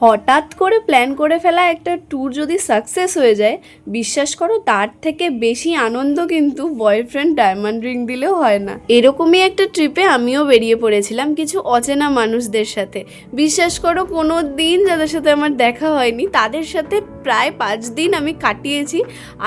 হঠাৎ করে প্ল্যান করে ফেলা একটা ট্যুর যদি সাকসেস হয়ে যায়, বিশ্বাস করো তার থেকে বেশি আনন্দ কিন্তু বয়ফ্রেন্ড ডায়মন্ড রিং দিলেও হয় না। এরকমই একটা ট্রিপে আমিও বেরিয়ে পড়েছিলাম কিছু অচেনা মানুষদের সাথে। বিশ্বাস করো কোনো দিন যাদের সাথে আমার দেখা হয়নি তাদের সাথে প্রায় 5 দিন আমি কাটিয়েছি,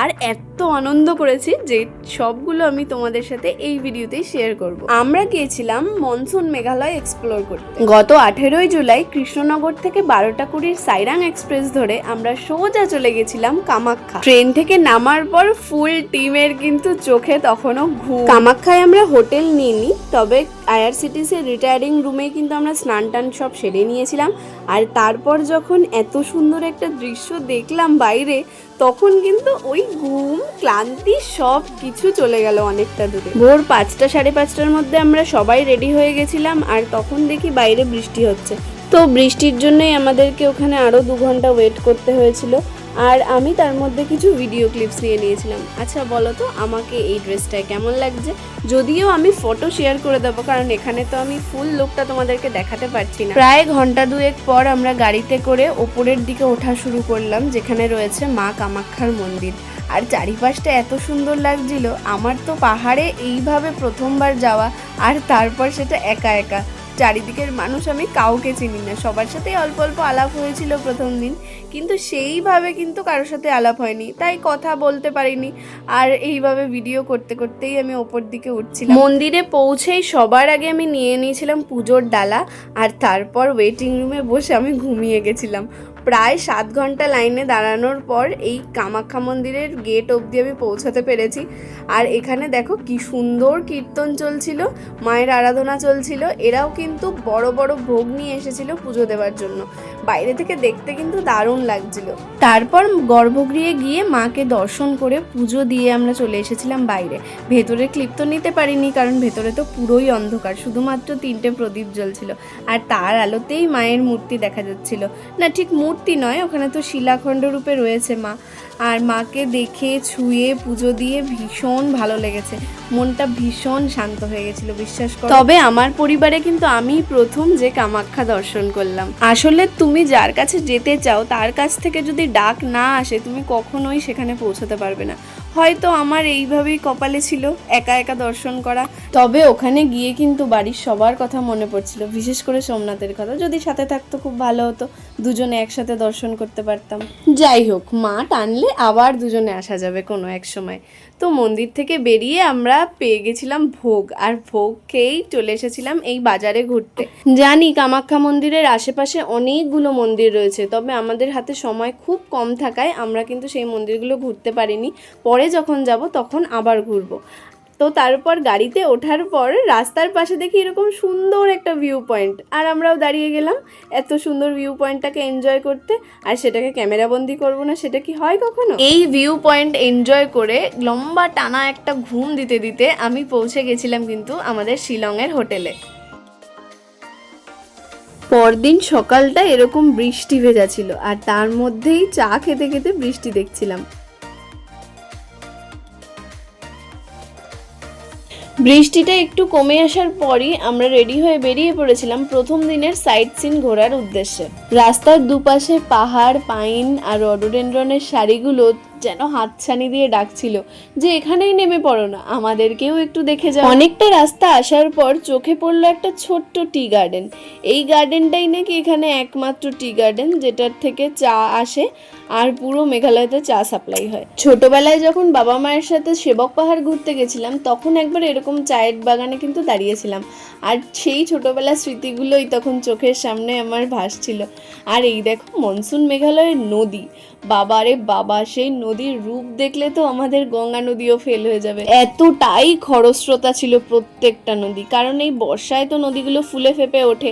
আর এত আনন্দ করেছি যে সবগুলো আমি তোমাদের সাথে এই ভিডিওতেই শেয়ার করব। আমরা গিয়েছিলাম মনসুন মেঘালয় এক্সপ্লোর করতে। গত 18ই জুলাই কৃষ্ণনগর থেকে 12:20 সাইরাং এক্সপ্রেস ধরে আমরা সোজা চলে গেছিলাম কামাখ্যা। ট্রেন থেকে নামার পর ফুল টিমের কিন্তু চোখে তখনও ঘুম। কামাখ্যায় আমরা হোটেল নিইনি, তবে আইআরসিটিসি রিটায়ারিং রুমে কিন্তু আমরা স্নান টান সব সেরে নিয়েছিলাম। আর তারপর যখন এত সুন্দর একটা দৃশ্য দেখলাম বাইরে, তখন কিন্তু ওই ঘুম ক্লান্তি সব কিছু চলে গেল অনেকটা দূরে। ভোর 5টা 5:30টার মধ্যে আমরা সবাই রেডি হয়ে গেছিলাম, আর তখন দেখি বাইরে বৃষ্টি হচ্ছে। তো বৃষ্টির জন্যই আমাদেরকে ওখানে আরও 2 ঘন্টা ওয়েট করতে হয়েছিল। আর আমি তার মধ্যে কিছু ভিডিও ক্লিপস নিয়ে নিয়েছিলাম। আচ্ছা বলো তো আমাকে এই ড্রেসটায় কেমন লাগছে? যদিও আমি ফটো শেয়ার করে দেবো, কারণ এখানে তো আমি ফুল লুকটা তোমাদেরকে দেখাতে পারছি না। প্রায় ঘন্টা 2 পর আমরা গাড়িতে করে ওপরের দিকে ওঠা শুরু করলাম, যেখানে রয়েছে মা কামাখ্যার মন্দির। আর চারিপাশটা এত সুন্দর লাগছিল। আমার তো পাহাড়ে এইভাবে প্রথমবার যাওয়া, আর তারপর সেটা একা একা। চারিদিকের মানুষ আমি কাউকে চিনি না, সবার সাথেই অল্প অল্প আলাপ হয়েছিল প্রথম দিন, কিন্তু সেইভাবে কিন্তু কারোর সাথে আলাপ হয়নি, তাই কথা বলতে পারিনি। আর এইভাবে ভিডিও করতে করতেই আমি ওপর দিকে উঠছিলাম। মন্দিরে পৌঁছেই সবার আগে আমি নিয়ে নিয়েছিলাম পুজোর ডালা, আর তারপর ওয়েটিং রুমে বসে আমি ঘুমিয়ে গেছিলাম। প্রায় 7 ঘন্টা লাইনে দাঁড়ানোর পর এই কামাখ্যা মন্দিরের গেট অবধি আমি পৌঁছাতে পেরেছি। আর এখানে দেখো কি সুন্দর কীর্তন চলছিল, মায়ের আরাধনা চলছিল। এরাও কিন্তু বড় বড় ভোগ নিয়ে এসেছিল পুজো দেওয়ার জন্য। বাইরে থেকে দেখতে কিন্তু দারুণ লাগছিল। তারপর গর্ভগৃহে গিয়ে মাকে দর্শন করে পুজো দিয়ে আমরা চলে এসেছিলাম বাইরে। ভেতরে ক্লিপ তো নিতে পারিনি, কারণ ভেতরে তো পুরোই অন্ধকার, শুধুমাত্র 3টে প্রদীপ জ্বলছিল। আর তার আলোতেই মায়ের মূর্তি দেখা যাচ্ছিল। না, ঠিক মূর্তি নয়, ওখানে তো শিলাখণ্ড রূপে রয়েছে মা। আর মাকে দেখে ছুঁয়ে পুজো দিয়ে ভীষণ ভালো লেগেছে, মনটা ভীষণ শান্ত হয়ে গেছিল, বিশ্বাস করো। তবে আমার পরিবারে কিন্তু আমি প্রথম যে কামাখ্যা দর্শন করলাম। আসলে তুমি যার কাছে যেতে চাও তার কাছ থেকে যদি ডাক না আসে, তুমি কখনোই সেখানে পৌঁছাতে পারবে না। হয়তো আমার এইভাবেই কপালে ছিল একা একা দর্শন করা। তবে ওখানে গিয়ে কিন্তু বাড়ির সবার কথা মনে পড়ছিল, বিশেষ করে সোমনাথের কথা। যদি সাথে থাকতো খুব ভালো হতো, দুজনে একসাথে দর্শন করতে পারতাম। যাই হোক, মা টানলে আবার দুজনে আসা যাবে কোনো এক সময়। তো মন্দির থেকে বেরিয়ে আমরা পেয়ে গেছিলাম ভোগ, আর ভোগ খেয়েই চলে এসেছিলাম এই বাজারে ঘুরতে। জানি কামাখ্যা মন্দিরের আশেপাশে অনেকগুলো মন্দির রয়েছে, তবে আমাদের হাতে সময় খুব কম থাকায় আমরা কিন্তু সেই মন্দিরগুলো ঘুরতে পারিনি। পরে যখন যাব তখন আবার ঘুরবো। তো তারপর গাড়িতে ওঠার পর রাস্তার পাশে দেখি এরকম সুন্দর একটা ভিউ পয়েন্ট, আর আমরাও দাঁড়িয়ে গেলাম এত সুন্দর ভিউ পয়েন্টটাকে এনজয় করতে। আর সেটাকে ক্যামেরাবন্দি করবো না, সেটা কি হয় কখনো? এই ভিউ পয়েন্ট এনজয় করে লম্বা টানা একটা ঘুম দিতে দিতে আমি পৌঁছে গেছিলাম কিন্তু আমাদের শিলংয়ের হোটেলে। পরদিন সকালটা এরকম বৃষ্টি ভেজা ছিল, আর তার মধ্যেই চা খেতে খেতে বৃষ্টি দেখছিলাম। বৃষ্টিটা একটু কমে আসার পরই আমরা রেডি হয়ে বেরিয়ে পড়েছিলাম প্রথম দিনের সাইট সিন ঘোরার উদ্দেশ্যে। রাস্তার দুপাশে পাহাড়, পাইন আর রডোডেনড্রনের সারিগুলো যেন হাতছানি দিয়ে ডাকছিল যে এখানেই নেমে পড়ো না, আমাদেরকেও একটু দেখে যাও। অনেকটা রাস্তা আসার পর চোখে পড়লো একটা ছোট্ট টি গার্ডেন। এই গার্ডেনটাই নাকি এখানে একমাত্র টি গার্ডেন যেটার থেকে চা আসে, আর পুরো মেঘালয়তে চা সাপ্লাই হয়। ছোটবেলায় যখন বাবা মায়ের সাথে সেবক পাহাড় ঘুরতে গেছিলাম, তখন একবার এরকম চায়ের বাগানে কিন্তু দাঁড়িয়েছিলাম, আর সেই ছোটবেলার স্মৃতিগুলোই তখন চোখের সামনে আমার ভাসছিল। আর এই দেখো মনসুন মেঘালয়ের নদী, বাবারে বাবা, সেই নদীর রূপ দেখলে তো আমাদের গঙ্গা নদীও ফেল হয়ে যাবে। এতটাই খরস্রোতা ছিল প্রত্যেকটা নদী, কারণ এই বর্ষায় তো নদীগুলো ফুলে ফেপে ওঠে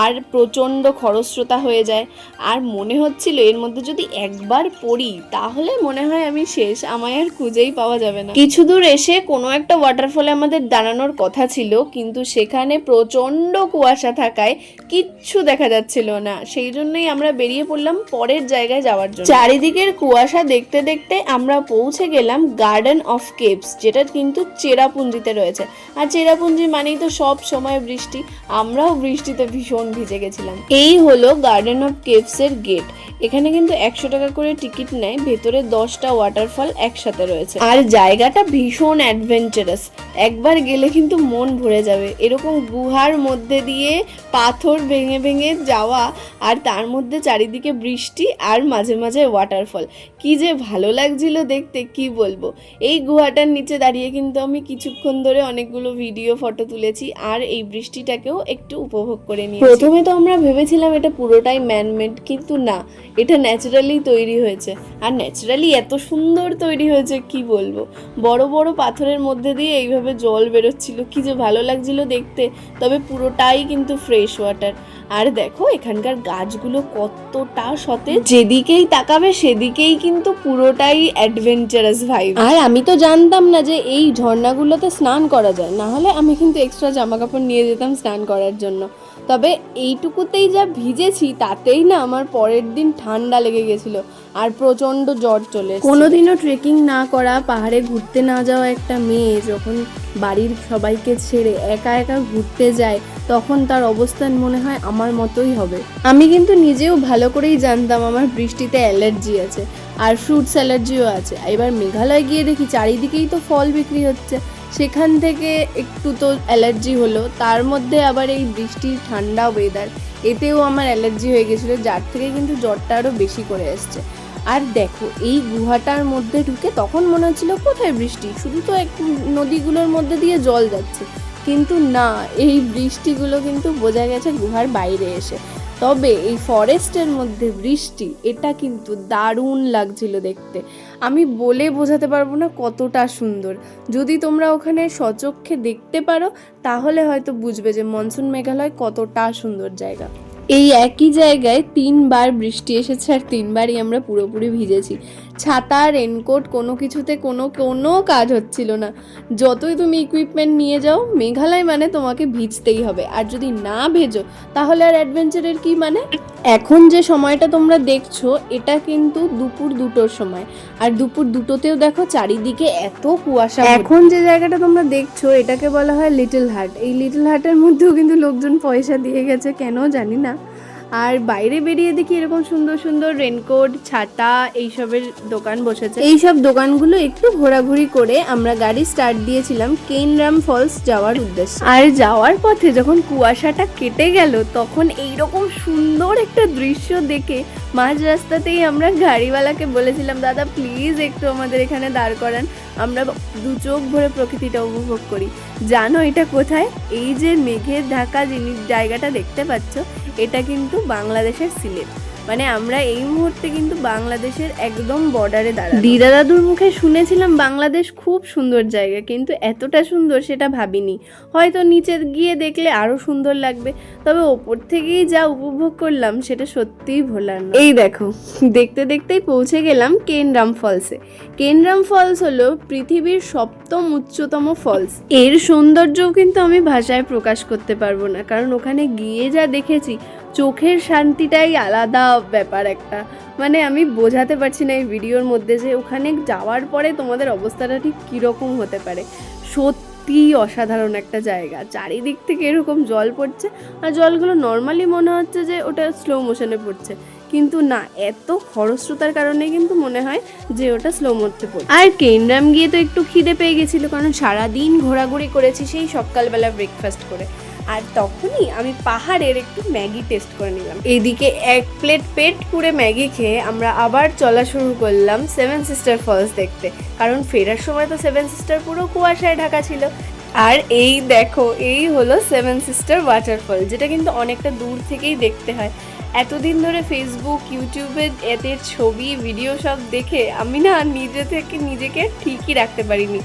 আর প্রচণ্ড খরস্রোতা হয়ে যায়। আর মনে হচ্ছিল এর মধ্যে যদি একবার পড়ি তাহলে মনে হয় আমি শেষ, আমায় আর খুঁজেই পাওয়া যাবে না। কিছু দূর এসে কোনো একটা ওয়াটারফলে আমাদের দাঁড়ানোর কথা ছিল, কিন্তু সেখানে প্রচণ্ড কুয়াশা থাকায় কিচ্ছু দেখা যাচ্ছিল না। সেই জন্যই আমরা বেরিয়ে পড়লাম পরের জায়গায় যাওয়ার জন্য। চারিদিকের কুয়াশা দেখতে দেখতে আমরা পৌঁছে গেলাম গার্ডেন অফ কেভস, যেটা কিন্তু চেরাপুঞ্জিতে রয়েছে। আর চেরাপুঞ্জি মানেই তো সব সময় বৃষ্টি, আমরাও বৃষ্টিতে ভীষণ ভিজে গেছিলাম। এই হলো গার্ডেন অফ কেভসের গেট। এখানে কিন্তু 100 টাকা করে টিকিট নেয়, ভেতরে 10টা ওয়াটারফল একসাথে রয়েছে। আর জায়গাটা ভীষণ অ্যাডভেঞ্চারাস, একবার গেলে কিন্তু মন ভরে যাবে। এরকম গুহার মধ্যে দিয়ে পাথর ভেঙে ভেঙে যাওয়া, আর তার মধ্যে চারিদিকে বৃষ্টি আর মাঝে মাঝে ওয়াটারফল, কি যে ভালো লাগছিল দেখতে, কি বলবো। এই গুহাটার নিচে দাঁড়িয়ে কিন্তু আমি কিছুক্ষণ ধরে অনেকগুলো ভিডিও ফটো তুলেছি, আর এই বৃষ্টিটাকেও একটু উপভোগ করে নিয়েছি। প্রথমে তো আমরা ভেবেছিলাম এটা পুরোটাই ম্যানমেড, কিন্তু না, এটা ন্যাচারালি তৈরি হয়েছে। আর ন্যাচারালি এত সুন্দর তৈরি হয়েছে, কি বলবো। বড় বড় পাথরের মধ্যে দিয়ে এইভাবে জল বেরোচ্ছিল, কি যে ভালো লাগছিল দেখতে। তবে পুরোটাই কিন্তু ফ্রেশ ওয়াটার। আর দেখো এখানকার গাছগুলো কতটা সতেজ, যেদিকেই তাকাবে সেদিকেই কিন্তু পুরোটাই অ্যাডভেঞ্চারাস ভাইব। আর আমি তো জানতাম না যে এই ঝর্ণাগুলোতে স্নান করা যায়, না হলে আমি কিন্তু এক্সট্রা জামা কাপড় নিয়ে যেতাম স্নান করার জন্য। তবে এইটুকুতেই যা ভিজেছি তাতেই না আমার পরের দিন ঠান্ডা লেগে গেছিল আর প্রচণ্ড জ্বর চলে এসেছে। কোনোদিনও ট্রেকিং না করা, পাহাড়ে ঘুরতে না যাওয়া একটা মেয়ে যখন বাড়ির সবাইকে ছেড়ে একা একা ঘুরতে যায়, তখন তার অবস্থান মনে হয় আমার মতোই হবে। আমি কিন্তু নিজেও ভালো করেই জানতাম আমার বৃষ্টিতে অ্যালার্জি আছে, আর ফ্রুটস অ্যালার্জিও আছে। এবার মেঘালয় গিয়ে দেখি চারিদিকেই তো ফল বিক্রি হচ্ছে, সেখান থেকে একটু তো অ্যালার্জি হলো। তার মধ্যে আবার এই বৃষ্টির ঠান্ডা ওয়েদার, এতেও আমার অ্যালার্জি হয়ে গেছিলো, যার থেকে কিন্তু জ্বরটা আরও বেশি করে এসছে। আর দেখো এই গুহাটার মধ্যে ঢুকে তখন মনে হচ্ছিল কোথায় বৃষ্টি, শুধু তো এক নদীগুলোর মধ্যে দিয়ে জল যাচ্ছে, কিন্তু না, এই বৃষ্টিগুলো কিন্তু বোঝা গেছে গুহার বাইরে এসে। তবে এই ফরেস্টের মধ্যে বৃষ্টি, এটা কিন্তু দারুণ লাগছিল দেখতে। আমি বলে বোঝাতে পারবো না কতটা সুন্দর। যদি তোমরা ওখানে সচক্ষে দেখতে পারো তাহলে হয়তো বুঝবে যে মনসুন মেঘালয় কতটা সুন্দর জায়গা। এই একই জায়গায় 3বার বৃষ্টি এসেছে, আর 3বারই আমরা পুরোপুরি ভিজেছি। ছাতা, রেনকোট, কোনো কিছুতে কোনো কাজ হচ্ছিল না। যতই তুমি ইকুইপমেন্ট নিয়ে যাও, মেঘালয় মানে তোমাকে ভিজতেই হবে। আর যদি না ভেজো তাহলে আর অ্যাডভেঞ্চারের কি মানে। এখন যে সময়টা তোমরা দেখছো এটা কিন্তু দুপুর 2টোর সময়, আর দুপুর 2টোতেও দেখো চারিদিকে এত কুয়াশা। এখন যে জায়গাটা তোমরা দেখছো এটাকে বলা হয় লিটল হাট। এই লিটল হাটের মধ্যেও কিন্তু লোকজন পয়সা দিয়ে গেছে, কেন জানি না। আর বাইরে বেরিয়ে দেখি এরকম সুন্দর সুন্দর রেনকোট, ছাতা এইসবের দোকান বসেছে। এইসব দোকানগুলো একটু ঘোরাঘুরি করে আমরা গাড়ি স্টার্ট দিয়েছিলাম কেনরাম ফলস যাওয়ার উদ্দেশ্যে। আর যাওয়ার পথে যখন কুয়াশাটা কেটে গেল, তখন এইরকম সুন্দর একটা দৃশ্য দেখে মাঝ রাস্তাতেই আমরা গাড়িওয়ালাকে বলেছিলাম, দাদা প্লিজ একটু আমাদের এখানে দাঁড় করান, আমরা দু চোখ ভরে প্রকৃতিটা উপভোগ করি। জানো এটা কোথায়? এই যে মেঘের ঢাকা জায়গাটা দেখতে পাচ্ছ, এটা কিন্তু বাংলাদেশের সিলেট। মানে আমরা এই মুহূর্তে কিন্তু বাংলাদেশের একদম বর্ডারে দাঁড়াই। দিদা দাদুর মুখে শুনেছিলাম বাংলাদেশ খুব সুন্দর জায়গা, কিন্তু এতটা সুন্দর সেটা ভাবিনি। হয়তো নিচে গিয়ে দেখলে আরো সুন্দর লাগবে, তবে ওপর থেকেই যা উপভোগ করলাম সেটা সত্যিই ভোলার না। এই দেখো দেখতে দেখতেই পৌঁছে গেলাম কেনরাম ফলসে। কেনরাম ফলস হলো পৃথিবীর 7ম উচ্চতম ফলস। এর সৌন্দর্যও কিন্তু আমি ভাষায় প্রকাশ করতে পারবো না, কারণ ওখানে গিয়ে যা দেখেছি, চোখের শান্তিটাই আলাদা ব্যাপার একটা। মানে আমি বোঝাতে পারছি না এই ভিডিওর মধ্যে যে ওখানে যাওয়ার পরে তোমাদের অবস্থাটা ঠিক কীরকম হতে পারে। সত্যি অসাধারণ একটা জায়গা, চারিদিক থেকে এরকম জল পড়ছে, আর জলগুলো নর্মালি মনে হচ্ছে যে ওটা স্লো মোশনে পড়ছে, কিন্তু না, এত খরস্রোতার কারণে কিন্তু মনে হয় যে ওটা স্লো মোশনে পড়ছে। আর কেনরাম গিয়ে তো একটু খিদে পেয়ে গেছিলো, কারণ সারাদিন ঘোরাঘুরি করেছি সেই সকালবেলা ব্রেকফাস্ট করে। আর তখনই আমি পাহাড়ের একটু ম্যাগি টেস্ট করে নিলাম। এদিকে 1 প্লেট পেট পুরে ম্যাগি খেয়ে আমরা আবার চলা শুরু করলাম 7 সিস্টার ফলস দেখতে, কারণ ফেরার সময় তো 7 সিস্টার পুরো কুয়াশায় ঢাকা ছিল। আর এই দেখো, এই হলো 7 সিস্টার ওয়াটারফল, যেটা কিন্তু অনেকটা দূর থেকেই দেখতে হয়। এতদিন ধরে ফেসবুক, ইউটিউবে এদের ছবি, ভিডিও সব দেখে আমি না নিজে থেকে নিজেকে ঠিকই রাখতে পারিনি,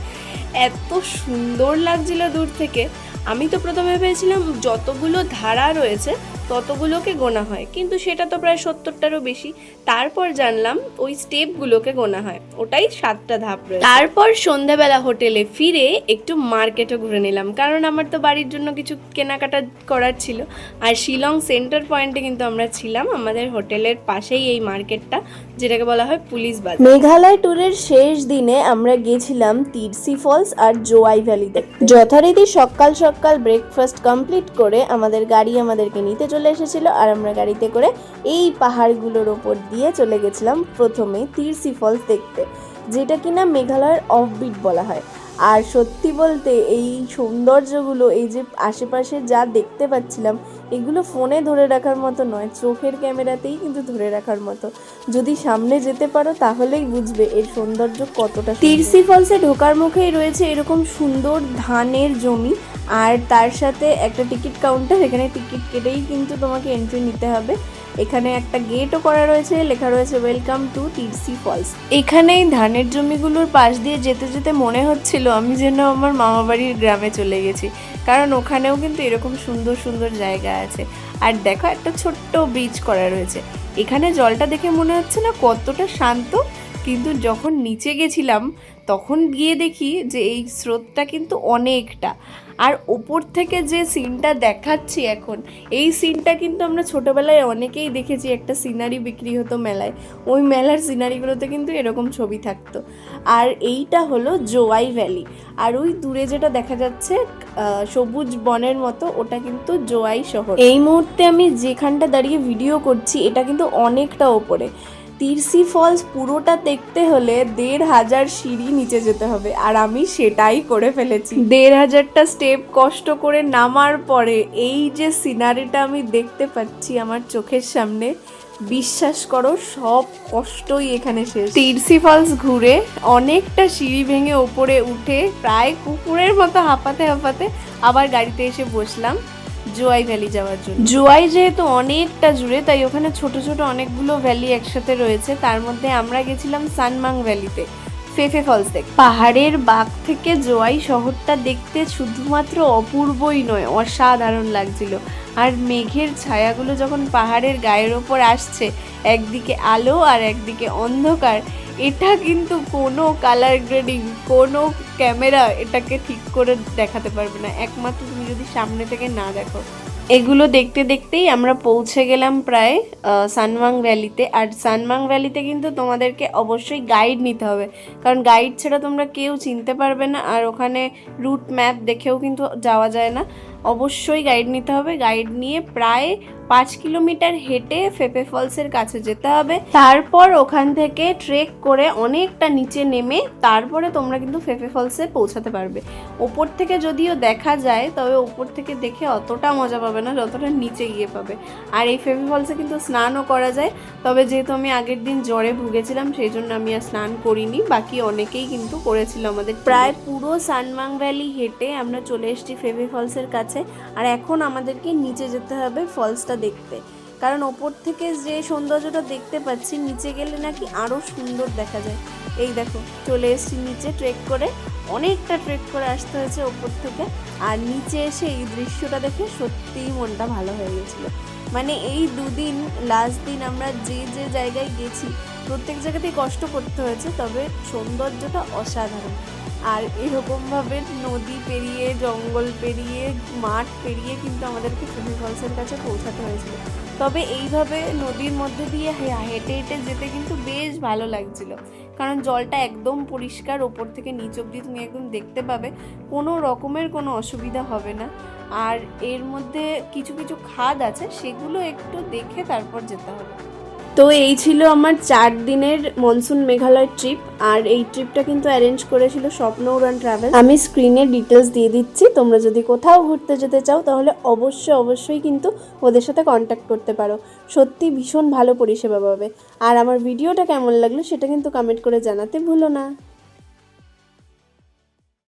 এত সুন্দর লাগছিল দূর থেকে। আমি তো প্রথমে ভেবেছিলাম যতগুলো ধারা রয়েছে ততগুলোকে গোনা হয়, কিন্তু সেটা তো প্রায় 70টারও বেশি। তারপর জানলাম ওই স্টেপগুলোকে গোনা হয়, ওটাই 7টা ধাপ রয়েছে। তারপর সন্ধ্যাবেলা হোটেলে ফিরে একটু মার্কেটও ঘুরে নিলাম, কারণ আমার তো বাড়ির জন্য কিছু কেনাকাটা করার ছিল। আর শিলং সেন্টার পয়েন্টে কিন্তু আমরা ছিলাম, আমাদের হোটেলের পাশেই এই মার্কেটটা, যেটাকে বলা হয় পুলিশ বাজার। মেঘালয় ট্যুরের শেষ দিনে আমরা গেছিলাম তিরসি ফলস আর জোয়াই ভ্যালি দেখতে। যথারীতি সকাল সকাল ব্রেকফাস্ট কমপ্লিট করে আমাদের গাড়ি আমাদেরকে নিতে চলে এসেছিল, আর আমরা গাড়িতে করে এই পাহাড়গুলোর ওপর দিয়ে চলে গেছিলাম প্রথমে তিরসি ফলস দেখতে, যেটা কিনা মেঘালয়ের অফবিট বলা হয়। আর সত্যি বলতে এই সৌন্দর্যগুলো, এই যে আশেপাশে যা দেখতে পাচ্ছিলাম, এগুলো ফোনে ধরে রাখার মতো নয়, চোখের ক্যামেরাতেই কিন্তু ধরে রাখার মতো। যদি সামনে যেতে পারো তাহলেই বুঝবে এর সৌন্দর্য কতটা। তিরসি ফলসে ঢোকার মুখেই রয়েছে এরকম সুন্দর ধানের জমি, আর তার সাথে একটা টিকিট কাউন্টার, এখানে টিকিট কেটেই কিন্তু তোমাকে এন্ট্রি নিতে হবে। এখানে একটা গেটও করা রয়েছে, লেখা রয়েছে ওয়েলকাম টু তিরসি ফলস। এখানেই ধানের জমিগুলোর পাশ দিয়ে যেতে যেতে মনে হচ্ছিল আমি যেন আমার মামাবাড়ির গ্রামে চলে গেছি, কারণ ওখানেও কিন্তু এরকম সুন্দর সুন্দর জায়গা আছে। আর দেখো একটা ছোট্ট ব্রিজ করা রয়েছে, এখানে জলটা দেখে মনে হচ্ছে না কতটা শান্ত, কিন্তু যখন নিচে গেছিলাম তখন গিয়ে দেখি যে এই স্রোতটা কিন্তু অনেকটা। আর ওপর থেকে যে সিনটা দেখাচ্ছি এখন, এই সিনটা কিন্তু আমরা ছোটোবেলায় অনেকেই দেখেছি, একটা সিনারি বিক্রি হতো মেলায়, ওই মেলার সিনারিগুলোতে কিন্তু এরকম ছবি থাকতো। আর এইটা হলো জোয়াই ভ্যালি, আর ওই দূরে যেটা দেখা যাচ্ছে সবুজ বনের মতো, ওটা কিন্তু জোয়াই শহর। এই মুহূর্তে আমি যেখানটা দাঁড়িয়ে ভিডিও করছি এটা কিন্তু অনেকটা ওপরে। তিরসি ফলস পুরোটা দেখতে হলে 1500 সিঁড়ি নিচে যেতে হবে, আর আমি সেটাই করে ফেলেছি। 1500টা স্টেপ কষ্ট করে নামার পরে এই যে সিনারিটা আমি দেখতে পাচ্ছি আমার চোখের সামনে, বিশ্বাস করো সব কষ্টই এখানে শেষ। তিরসি ফলস ঘুরে অনেকটা সিঁড়ি ভেঙে ওপরে উঠে প্রায় কুকুরের মতো হাঁপাতে হাঁপাতে আবার গাড়িতে এসে বসলাম জোয়াই ভ্যালি যাওয়ার জন্য। জোয়াই যেহেতু অনেকটা জুড়ে, তাই ওখানে ছোট ছোট অনেকগুলো ভ্যালি একসাথে রয়েছে। তার মধ্যে আমরা গেছিলাম সানমাং ভ্যালিতে ফেফে ফলস দেখতে। পাহাড়ের বাগ থেকে জোয়াই শহরটা দেখতে শুধুমাত্র অপূর্বই নয়, অসাধারণ লাগছিল। আর মেঘের ছায়াগুলো যখন পাহাড়ের গায়ের ওপর আসছে, একদিকে আলো আর একদিকে অন্ধকার, এটা কিন্তু কোনো কালার গ্রেডিং, কোনো ক্যামেরা এটাকে ঠিক করে দেখাতে পারবে না, একমাত্র তুমি যদি সামনে থেকে না দেখো। এগুলো দেখতে দেখতেই আমরা পৌঁছে গেলাম প্রায় সানমাং ভ্যালিতে। আর সানমাং ভ্যালিতে কিন্তু তোমাদেরকে অবশ্যই গাইড নিতে হবে, কারণ গাইড ছাড়া তোমরা কেউ চিনতে পারবে না। আর ওখানে রুট ম্যাপ দেখেও কিন্তু যাওয়া যায় না, অবশ্যই গাইড নিতে হবে। গাইড নিয়ে প্রায় 5 কিলোমিটার হেঁটে ফেফে ফলসের কাছে যেতে হবে, তারপর ওখান থেকে ট্রেক করে অনেকটা নিচে নেমে তারপরে তোমরা কিন্তু ফেফে ফলসে পৌঁছাতে পারবে। ওপর থেকে যদিও দেখা যায়, তবে ওপর থেকে দেখে অতটা মজা পাবে না যতটা নিচে গিয়ে পাবে। আর এই ফেফে ফলসে কিন্তু স্নানও করা যায়, তবে যেহেতু আমি আগের দিন জ্বরে ভুগেছিলাম সেই জন্য আমি আর স্নান করিনি, বাকি অনেকেই কিন্তু করেছিল আমাদের। প্রায় পুরো সানমাং ভ্যালি হেঁটে আমরা চলে এসেছি ফেফে ফলসের কাছে। আর এখন আমাদেরকে নিচে যেতে হবে ফলসটা দেখতে, কারণ ওপর থেকে যে সৌন্দর্যটা দেখতে পাচ্ছি নিচে গেলে নাকি আরও সুন্দর দেখা যায়। এই দেখো চলে এসেছি নিচে, ট্রেক করে অনেকটা ট্রেক করে আসতে হয়েছে ওপর থেকে। আর নিচে এসে এই দৃশ্যটা দেখে সত্যিই মনটা ভালো হয়ে গেছিলো। মানে এই দুদিন লাস্ট দিন আমরা যে যে জায়গায় গেছি প্রত্যেক জায়গাতেই কষ্ট করতে হয়েছে, তবে সৌন্দর্যটা অসাধারণ। আর এরকমভাবে নদী পেরিয়ে, জঙ্গল পেরিয়ে, মাঠ পেরিয়ে কিন্তু আমাদেরকে ফেফে ফলসের কাছে পৌঁছাতে হয়েছিল। তবে এইভাবে নদীর মধ্যে দিয়ে হেঁটে হেঁটে যেতে কিন্তু বেশ ভালো লাগছিল, কারণ জলটা একদম পরিষ্কার, ওপর থেকে নিচ অবধি তুমি একদম দেখতে পাবে, কোনো রকমের কোনো অসুবিধা হবে না। আর এর মধ্যে কিছু কিছু খাদ আছে, সেগুলো একটু দেখে তারপর যেতে হবে। তো এই ছিল আমার 4 দিনের মনসুন মেঘালয় ট্রিপ। আর এই ট্রিপটা কিন্তু অ্যারেঞ্জ করেছিল স্বপ্ন উড়ান ট্রাভেল। আমি স্ক্রিনে ডিটেলস দিয়ে দিচ্ছি, তোমরা যদি কোথাও ঘুরতে যেতে চাও তাহলে অবশ্যই কিন্তু ওদের সাথে কন্ট্যাক্ট করতে পারো। সত্যি ভীষণ ভালো পরিষেবা পাবে। আর আমার ভিডিওটা কেমন লাগলো সেটা কিন্তু কমেন্ট করে জানাতে ভুলো না।